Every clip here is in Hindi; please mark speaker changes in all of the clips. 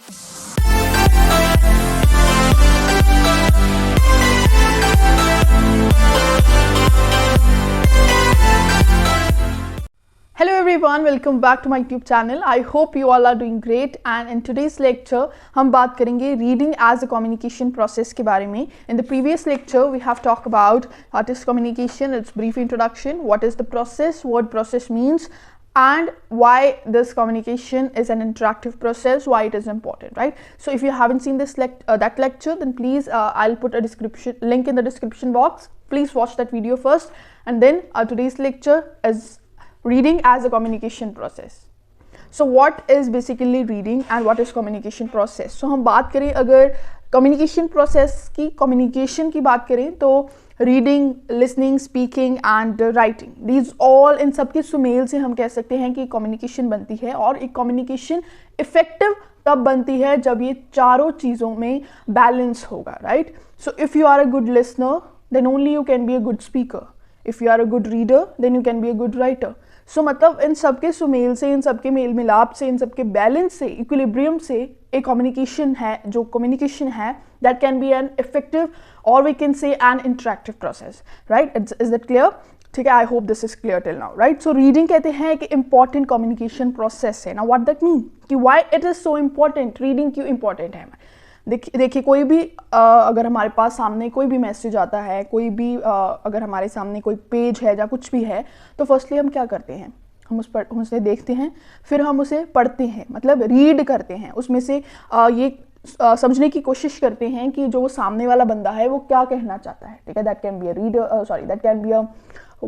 Speaker 1: Hello everyone, welcome back to my YouTube channel. I hope you all are doing great and in today's lecture हम बात करेंगे reading as a communication process के बारे में. In the previous lecture we have talked about what is communication, its brief introduction, what is the process, what process means, and why this communication is an interactive process, why it is important, right? So if you haven't seen this that lecture, then please I'll put a link in the description box. Please watch that video first, and then today's lecture is reading as a communication process. So what is basically reading and what is communication process? So हम बात करें अगर communication process की communication की बात करें तो reading, listening, speaking and writing, these all इन सब के सुमेल से हम कह सकते हैं कि communication बनती है. और एक communication effective तब बनती है जब ये चारों चीज़ों में balance होगा, right? So if you are a good listener, then only you can be a good speaker. If you are a good reader, then you can be a good writer. सो मतलब इन सब के सुमेल से, इन सब के मेल मिलाप से, इन सब के बैलेंस से, इक्विलिब्रियम से एक कम्युनिकेशन है, जो कम्युनिकेशन है that can be an effective और we can say an interactive process, right? Is that clear? ठीक है, I hope this is clear till now, right? So reading कहते हैं कि इंपॉर्टेंट कम्युनिकेशन प्रोसेस है ना. व्हाट दैट मीन कि why it is so important, reading क्यों इंपॉर्टेंट है? देखिए कोई भी अगर हमारे पास सामने कोई भी मैसेज आता है, कोई भी अगर हमारे सामने कोई पेज है या कुछ भी है, तो फर्स्टली हम क्या करते हैं? हम उसे देखते हैं, फिर हम उसे पढ़ते हैं, मतलब रीड करते हैं. उसमें से ये समझने की कोशिश करते हैं कि जो वो सामने वाला बंदा है वो क्या कहना चाहता है. ठीक है, that can be a reader, sorry that can be a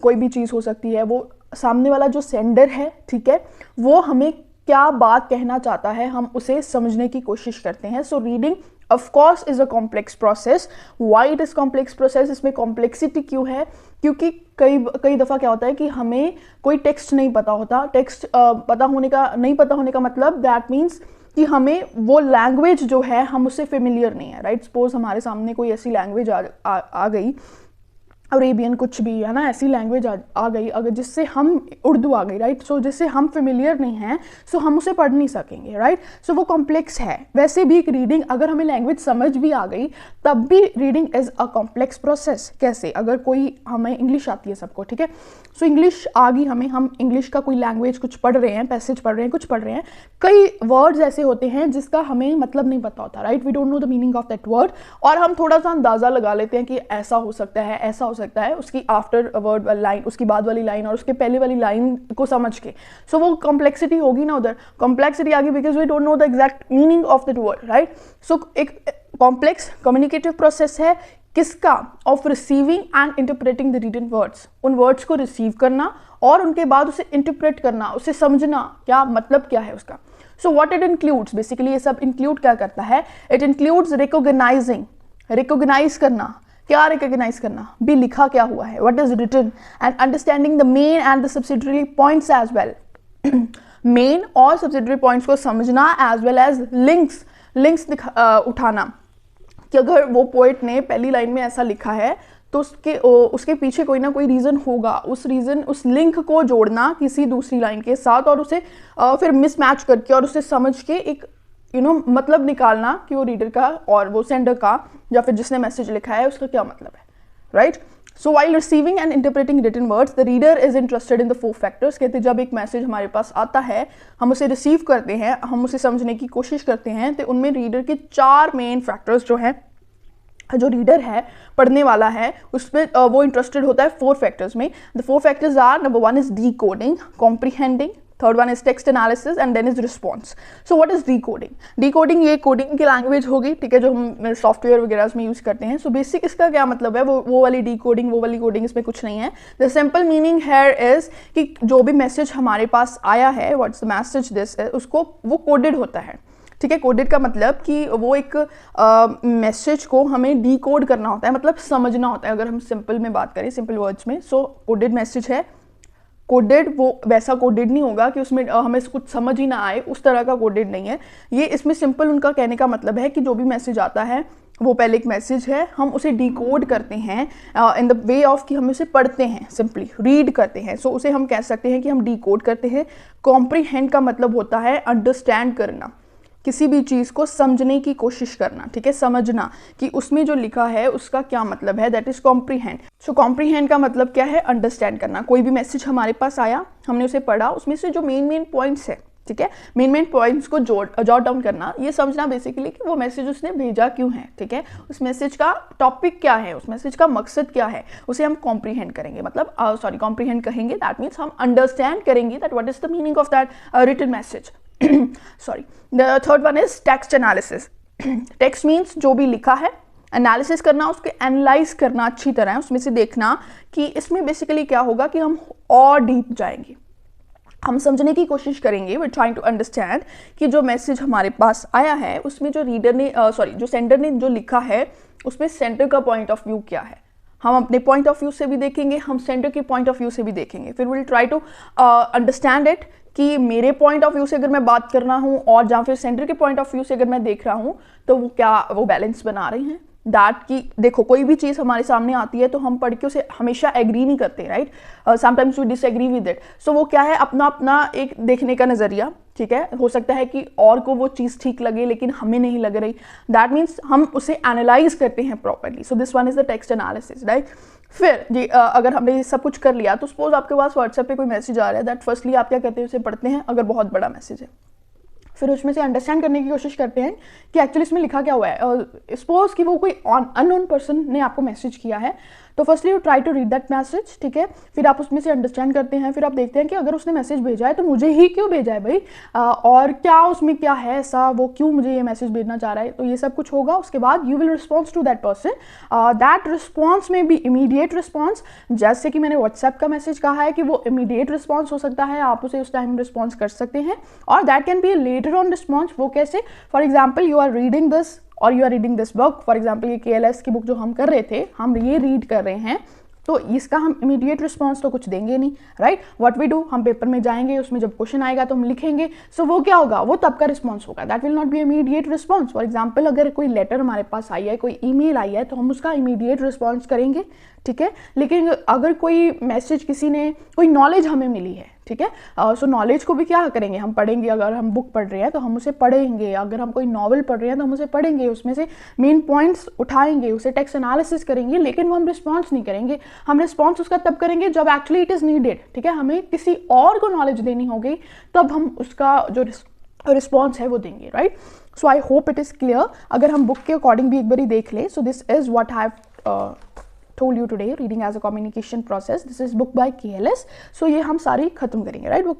Speaker 1: कोई भी चीज़ हो सकती है. वो सामने वाला जो सेंडर है, ठीक है, वो हमें क्या बात कहना चाहता है, हम उसे समझने की कोशिश करते हैं. So reading of course is a complex process. Why it is complex process? इसमें कॉम्प्लेक्सिटी क्यों है? क्योंकि कई दफ़ा क्या होता है कि हमें कोई टेक्स्ट नहीं पता होता. टेक्स्ट नहीं पता होने का मतलब दैट मीन्स कि हमें वो लैंग्वेज जो है हम उससे फेमिलियर नहीं है, राइट? सपोज हमारे सामने कोई ऐसी लैंग्वेज आ गई, अरेबियन कुछ भी है ना, ऐसी लैंग्वेज आ गई अगर जिससे हम, उर्दू आ गई, राइट? सो जिससे हम फेमिलियर नहीं हैं, सो हम उसे पढ़ नहीं सकेंगे, राइट? सो वो कॉम्प्लेक्स है. वैसे भी एक रीडिंग, अगर हमें लैंग्वेज समझ भी आ गई तब भी reading is a complex process. कैसे? अगर कोई, हमें इंग्लिश आती है सबको, ठीक है, सो इंग्लिश आ गई हमें, हम इंग्लिश का कोई लैंग्वेज कुछ पढ़ रहे हैं, पैसेज पढ़ रहे हैं, कुछ पढ़ रहे हैं, कई वर्ड्स ऐसे होते हैं जिसका हमें मतलब नहीं पता होता, right? We don't know the meaning of that word, और हम थोड़ा सा अंदाज़ा लगा लेते हैं कि ऐसा हो सकता है, ऐसा हो सकता है, उसकी आफ्टर वर्ड लाइन, उसकी बाद वाली लाइन और उसके पहले वाली लाइन को समझ के. सो वो कॉम्प्लेक्सिटी होगी ना, उधर कॉम्प्लेक्सिटी आ गई because we don't know the exact meaning of that word, right? So एक कॉम्प्लेक्स कम्युनिकेटिव प्रोसेस है किसका? Of receiving and interpreting the written words. उन वर्ड्स को रिसीव करना और उनके बाद उसे इंटरप्रेट करना, उसे समझना, क्या मतलब क्या है उसका. So what it includes, basically ये सब इंक्लूड क्या करता है? इट इंक्लूड्स रिकॉग्नाइजिंग, रिकॉग्नाइज करना. क्या रिकॉग्नाइज करना? भी लिखा क्या हुआ है, what is written, and understanding the main and the subsidiary points as well. Main और सब्सिडरी पॉइंट्स को समझना एज वेल एज लिंक्स उठाना कि अगर वो पोइट ने पहली लाइन में ऐसा लिखा है तो उसके पीछे कोई ना कोई रीज़न होगा. उस लिंक को जोड़ना किसी दूसरी लाइन के साथ और उसे फिर मिसमैच करके और उसे समझ के एक मतलब निकालना कि वो रीडर का और वो सेंडर का या फिर जिसने मैसेज लिखा है उसका क्या मतलब है, right? So while receiving and interpreting written words, the reader is interested in the 4 factors. कहते हैं जब एक मैसेज हमारे पास आता है, हम उसे रिसीव करते हैं, हम उसे समझने की कोशिश करते हैं, तो उनमें रीडर के 4 मेन फैक्टर्स जो हैं, जो रीडर है, पढ़ने वाला है, उसमें वो इंटरेस्टेड होता है 4 फैक्टर्स में. The 4 factors are, number 1 is decoding, comprehending, third one is text analysis and then is response. So what is decoding? Decoding ये कोडिंग की लैंग्वेज होगी, ठीक है, जो हम सॉफ्टवेयर वगैरह में यूज़ करते हैं. सो बेसिक इसका क्या मतलब है? वो वाली डीकोडिंग, वो वाली कोडिंग, इसमें कुछ नहीं है. The simple meaning here is कि जो भी मैसेज हमारे पास आया है, व्हाट्स द मैसेज दिस, उसको वो कोडेड होता है, ठीक है. कोडेड का मतलब कि वो एक मैसेज को हमें डीकोड करना होता है, मतलब समझना होता है. अगर हम सिंपल में बात करें, सिंपल वर्ड्स में, सो कोडेड मैसेज है. कोडेड वो वैसा कोडेड नहीं होगा कि उसमें हमें कुछ समझ ही ना आए, उस तरह का कोडेड नहीं है ये. इसमें सिंपल उनका कहने का मतलब है कि जो भी मैसेज आता है वो पहले एक मैसेज है, हम उसे डिकोड करते हैं इन द वे ऑफ कि हम उसे पढ़ते हैं, सिंपली रीड करते हैं. सो उसे हम कह सकते हैं कि हम डिकोड करते हैं. कॉम्प्रीहेंड का मतलब होता है अंडरस्टैंड करना. किसी भी चीज़ को समझने की कोशिश करना, ठीक है, समझना कि उसमें जो लिखा है उसका क्या मतलब है, that is comprehend. So comprehend का मतलब क्या है, अंडरस्टैंड करना। कोई भी मैसेज हमारे पास आया, हमने उसे पढ़ा, उसमें से जो मेन पॉइंट्स है, ठीक है, मेन पॉइंट्स को जॉट डाउन करना, ये समझना बेसिकली कि वो मैसेज उसने भेजा क्यों है, ठीक है, उस मैसेज का टॉपिक क्या है, उस मैसेज का मकसद क्या है, उसे हम कॉम्प्रीहेंड करेंगे, मतलब कॉम्प्रीहेंड कहेंगे, दैट मीन्स हम अंडरस्टैंड करेंगे that what is the meaning of that written message. Sorry, the third one is text analysis. Text means जो भी लिखा है, एनालिसिस करना, उसके एनालाइज करना अच्छी तरह, उसमें से देखना कि इसमें बेसिकली क्या होगा कि हम और डीप जाएंगे, हम समझने की कोशिश करेंगे, वी ट्राइंग टू अंडरस्टैंड कि जो मैसेज हमारे पास आया है उसमें जो रीडर ने जो सेंडर ने जो लिखा है उसमें सेंटर का पॉइंट ऑफ व्यू क्या है। हम अपने पॉइंट ऑफ व्यू से भी देखेंगे, हम सेंटर के पॉइंट ऑफ व्यू से भी देखेंगे, फिर will try to understand it कि मेरे पॉइंट ऑफ व्यू से अगर मैं बात कर रहा हूँ और या फिर सेंटर के पॉइंट ऑफ व्यू से अगर मैं देख रहा हूँ तो वो क्या वो बैलेंस बना रहे हैं। दैट कि देखो कोई भी चीज़ हमारे सामने आती है तो हम पढ़ के उसे हमेशा एग्री नहीं करते, right, sometimes we disagree with it. So वो क्या है, अपना अपना एक देखने का नज़रिया, ठीक है, हो सकता है कि और को वो चीज़ ठीक लगे लेकिन हमें नहीं लग रही, दैट मीन्स हम उसे एनालाइज करते हैं properly. So this one is the text analysis, right. फिर जी अगर हमने ये सब कुछ कर लिया तो सपोज आपके पास व्हाट्सएप पे कोई मैसेज आ रहा है, दैट फर्स्टली आप क्या कहते हैं, उसे पढ़ते हैं, अगर बहुत बड़ा मैसेज है फिर उसमें से अंडरस्टैंड करने की कोशिश करते हैं कि एक्चुअली इसमें लिखा क्या हुआ है। सपोज कि वो कोई अननोन पर्सन ने आपको मैसेज किया है, तो firstly you try to read that message, ठीक है, फिर आप उसमें से अंडरस्टैंड करते हैं, फिर आप देखते हैं कि अगर उसने मैसेज भेजा है तो मुझे ही क्यों भेजा है भाई, और क्या उसमें क्या है ऐसा, वो क्यों मुझे ये मैसेज भेजना चाह रहा है। तो ये सब कुछ होगा, उसके बाद you will response to that person. That response में भी इमीडिएट रिस्पॉन्स, जैसे कि मैंने व्हाट्सएप का मैसेज कहा है कि वो इमीडिएट रिस्पॉन्स हो सकता है, आप उसे उस टाइम रिस्पॉन्स कर सकते हैं, और that can be later on response. वो कैसे, for example you are reading this और you are reading this book, for example ये KLS की बुक जो हम कर रहे थे, हम ये रीड कर रहे हैं, तो इसका हम इमीडिएट रिस्पॉन्स तो कुछ देंगे नहीं, राइट। व्हाट वी डू, हम पेपर में जाएंगे, उसमें जब क्वेश्चन आएगा तो हम लिखेंगे, सो वो क्या होगा, वो तब का रिस्पॉन्स होगा, that will not be immediate response. For example अगर कोई लेटर हमारे पास आई है, कोई ईमेल आई है, तो हम उसका इमीडिएट रिस्पॉन्स करेंगे, ठीक है। लेकिन अगर कोई मैसेज किसी ने, कोई नॉलेज हमें मिली है, ठीक है, सो नॉलेज को भी क्या करेंगे, हम पढ़ेंगे। अगर हम बुक पढ़ रहे हैं तो हम उसे पढ़ेंगे, अगर हम कोई नॉवल पढ़ रहे हैं तो हम उसे पढ़ेंगे, उसमें से मेन पॉइंट्स उठाएंगे, उसे टेक्स्ट एनालिसिस करेंगे, लेकिन वो हम रिस्पॉन्स नहीं करेंगे। हम रिस्पॉन्स उसका तब करेंगे जब एक्चुअली इट इज़ नीडेड, ठीक है, हमें किसी और को नॉलेज देनी होगी, तब हम उसका जो रिस्पॉन्स है वो देंगे, right. So I hope it is clear. अगर हम बुक के अकॉर्डिंग भी एक बार देख लें, so this is what I have told you today, reading as a communication process. This is book by KLS. So ये हम सारी खत्म करेंगे, राइट, बुक।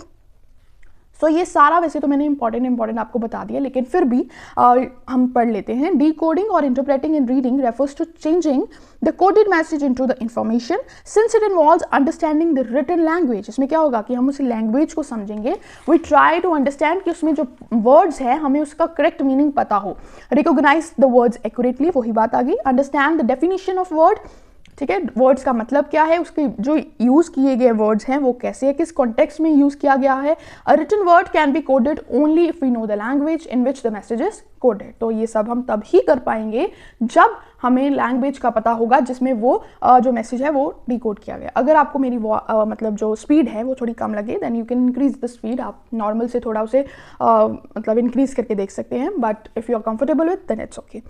Speaker 1: सो ये सारा वैसे तो मैंने इंपॉर्टेंट आपको बता दिया, लेकिन फिर भी हम पढ़ लेते हैं। डीकोडिंग और interpreting in reading refers to changing the coded message into the information since it involves understanding the written language. इसमें क्या होगा कि हम उस लैंग्वेज को समझेंगे, वी ट्राई टू अंडरस्टैंड कि उसमें जो वर्ड्स है हमें उसका करेक्ट मीनिंग पता हो, रिकॉग्नाइज द वर्ड्स एक्यूरेटली, वही बात आ गई, understand the definition of word, ठीक है, वर्ड्स का मतलब क्या है, उसके जो यूज़ किए गए वर्ड्स हैं वो कैसे है, किस कॉन्टेक्स्ट में यूज़ किया गया है। A written word can be coded only if we know the language in which the message is coded. तो ये सब हम तब ही कर पाएंगे जब हमें लैंग्वेज का पता होगा जिसमें वो जो मैसेज है वो डिकोड किया गया। अगर आपको मेरी मतलब जो स्पीड है वो थोड़ी कम लगे, then you can increase the speed, आप नॉर्मल से थोड़ा उसे मतलब इंक्रीज करके देख सकते हैं, but if you are comfortable with then it's okay.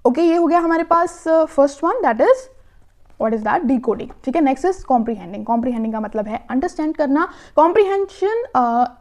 Speaker 1: Okay, ये हो गया हमारे पास first one, that is what is that, decoding, ठीक है। Next is comprehending. कॉम्प्रीहेंडिंग का मतलब है अंडरस्टैंड करना। Comprehension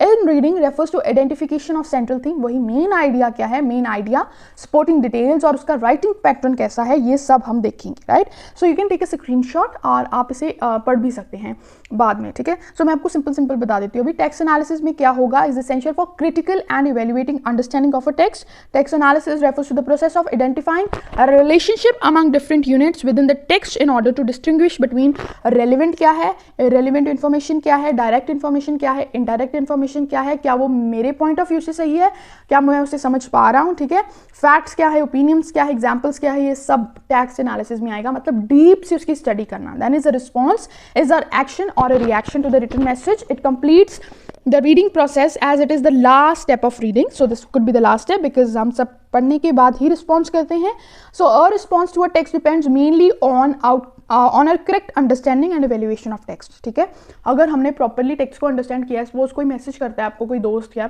Speaker 1: in reading refers to identification of central thing, वही मेन आइडिया क्या है, मेन आइडिया, सपोर्टिंग डिटेल्स और उसका राइटिंग पैटर्न कैसा है, ये सब हम देखेंगे, right. So you can take a screenshot और आप इसे पढ़ भी सकते हैं बाद में, ठीक है। सो मैं आपको सिंपल बता देती हूँ अभी। टेक्स्ट एनालिसिस में क्या होगा, is essential for critical and evaluating understanding of a text. Text analysis refers to the process of identifying a relationship among different units within the text in order to distinguish between relevant क्या है, रेलिवेंट इन्फॉर्मेशन क्या है, डायरेक्ट इन्फॉर्मेशन क्या है, इनडायरेक्ट इन्फॉर्मेशन क्या है, क्या वो मेरे पॉइंट ऑफ व्यू से सही है, क्या मैं उसे समझ पा रहा हूँ, ठीक है, फैक्ट्स क्या है, ओपिनियंस क्या है, एग्जाम्पल्स क्या है, ये सब टेक्स्ट एनालिसिस में आएगा, मतलब डीप से उसकी स्टडी करना। Then is a response is a action और a reaction to the written message. It completes the reading process as it is the last step of reading, so this could be the last step because हम सब पढ़ने के बाद ही रिस्पॉन्स करते हैं। so a response to a text depends mainly on our correct understanding and evaluation of text, ठीक है। अगर हमने प्रॉपरली टेक्स्ट को अंडरस्टैंड किया, सपोज कोई मैसेज करता है आपको कोई दोस्त या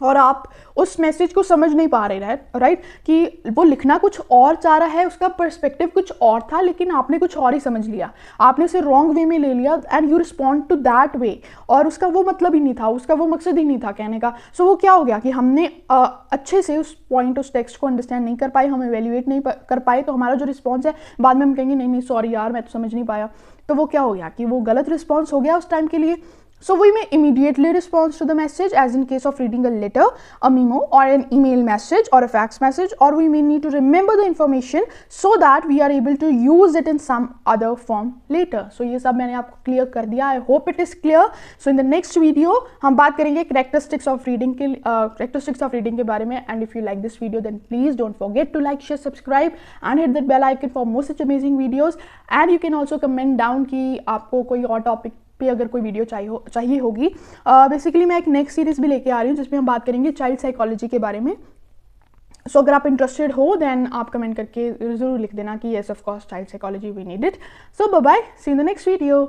Speaker 1: और आप उस मैसेज को समझ नहीं पा रहे राइट, कि वो लिखना कुछ और चाह रहा है, उसका पर्सपेक्टिव कुछ और था, लेकिन आपने कुछ और ही समझ लिया, आपने उसे रॉन्ग वे में ले लिया and you respond to that way, और उसका वो मतलब ही नहीं था, उसका वो मकसद ही नहीं था कहने का। सो वो क्या हो गया कि हमने अच्छे से उस पॉइंट, उस टेक्स्ट को अंडरस्टैंड नहीं कर पाए, हम एवेल्युएट नहीं कर पाए, तो हमारा जो रिस्पॉन्स है बाद में हम कहेंगे नहीं नहीं सॉरी यार मैं तो समझ नहीं पाया, तो वो क्या हो गया कि वो गलत रिस्पॉन्स हो गया उस टाइम के लिए। So we may immediately respond to the message, as in case of reading a letter, a memo, or an email message, or a fax message, or we may need to remember the information so that we are able to use it in some other form later. So ये सब मैंने आपको clear कर दिया. I hope it is clear. So in the next video हम बात करेंगे characteristics of reading के बारे में. And if you like this video, then please don't forget to like, share, subscribe, and hit that bell icon for more such amazing videos. And you can also comment down कि आपको कोई और topic पे अगर कोई वीडियो चाहिए होगी। बेसिकली मैं एक नेक्स्ट सीरीज़ भी लेके आ रही हूँ जिसमें हम बात करेंगे चाइल्ड साइकोलॉजी के बारे में। सो अगर आप इंटरेस्टेड हो देन आप कमेंट करके ज़रूर लिख देना कि yes of course child psychology we need it. So bye bye, see in the next video.